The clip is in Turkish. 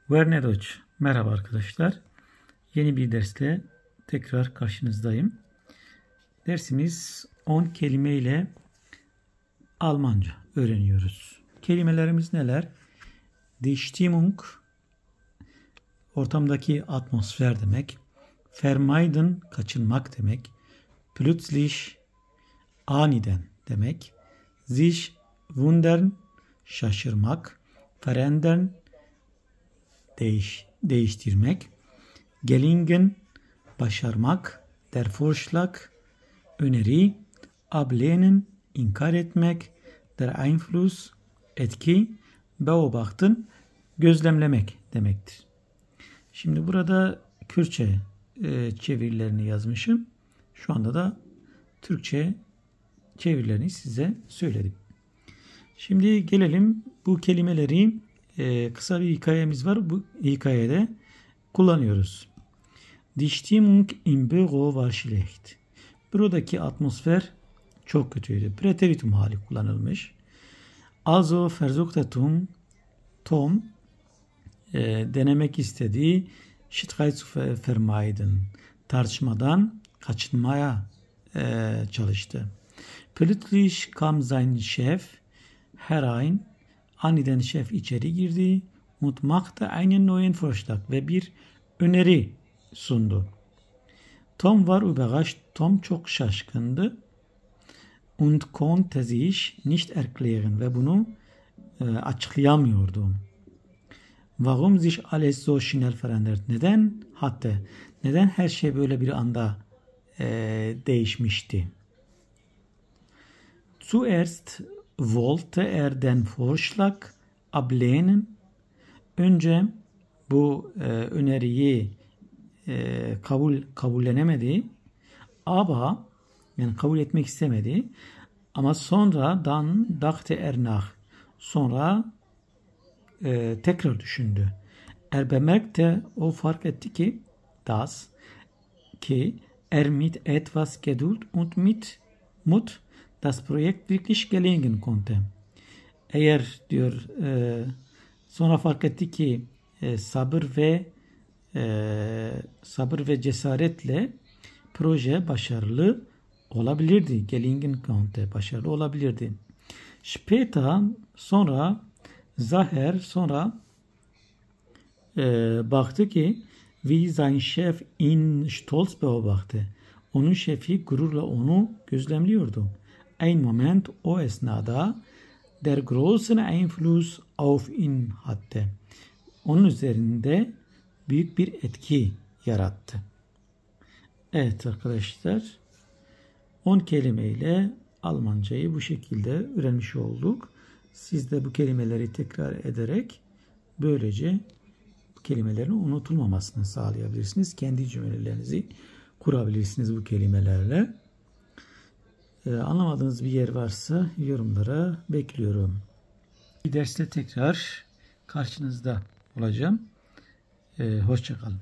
Verne Deutsch. Merhaba arkadaşlar. Yeni bir dersle tekrar karşınızdayım. Dersimiz 10 kelime ile Almanca öğreniyoruz. Kelimelerimiz neler? Die Stimmung, ortamdaki atmosfer demek. Vermeiden, kaçınmak demek. Plötzlich, aniden demek. Sich wundern, şaşırmak. Verändern, değiştirmek. Gelingen, başarmak. Der Vorschlag, öneri. Ablehnen, inkar etmek. Der Einfluss, etki. Beobachten, gözlemlemek demektir. Şimdi burada Kürtçe çevirilerini yazmışım. Şu anda da Türkçe çevirilerini size söyledim. Şimdi gelelim bu kelimeleri, kısa bir hikayemiz var. Bu hikayede kullanıyoruz. Die Stimmung im Büro war schlecht. Bürodaki atmosfer çok kötüydü. Präteritum hali kullanılmış. Also versuchte Tom denemek istediği Streit zu vermeiden. Tartışmadan kaçınmaya çalıştı. Plötzlich kam sein Chef herein. Aniden şef içeri girdi und machte einen neuen Vorschlag ve bir öneri sundu. Tom war überrascht. Tom çok şaşkındı. Und konnte sich nicht erklären ve bunu açıklayamıyordu. Warum sich alles so schnell verändert? Neden her şey böyle bir anda değişmişti? Zuerst wollte er den Vorschlag ablehnen. Önce bu öneriyi kabullenemedi. Aber yani kabul etmek istemedi. Ama sonra dachte er nach. Sonra tekrar düşündü. Er bemerkte, o fark etti ki er mit etwas Geduld und mit Mut das Projekt wirklich gelingen konnte. Eğer diyor sonra fark etti ki sabır ve cesaretle proje başarılı olabilirdi. Gelingen konnte, başarılı olabilirdi. Später, sonra baktı ki wie sein Chef ihn stolz beobachtete. Onun şefi gururla onu gözlemliyordu. Ein Moment, o esnada der großen Einfluss auf ihn hatte. Onun üzerinde büyük bir etki yarattı. Evet arkadaşlar, 10 kelimeyle Almancayı bu şekilde öğrenmiş olduk. Siz de bu kelimeleri tekrar ederek böylece bu kelimelerin unutulmamasını sağlayabilirsiniz. Kendi cümlelerinizi kurabilirsiniz bu kelimelerle. Anlamadığınız bir yer varsa yorumlara bekliyorum. Bir derste tekrar karşınızda olacağım. Hoşça kalın.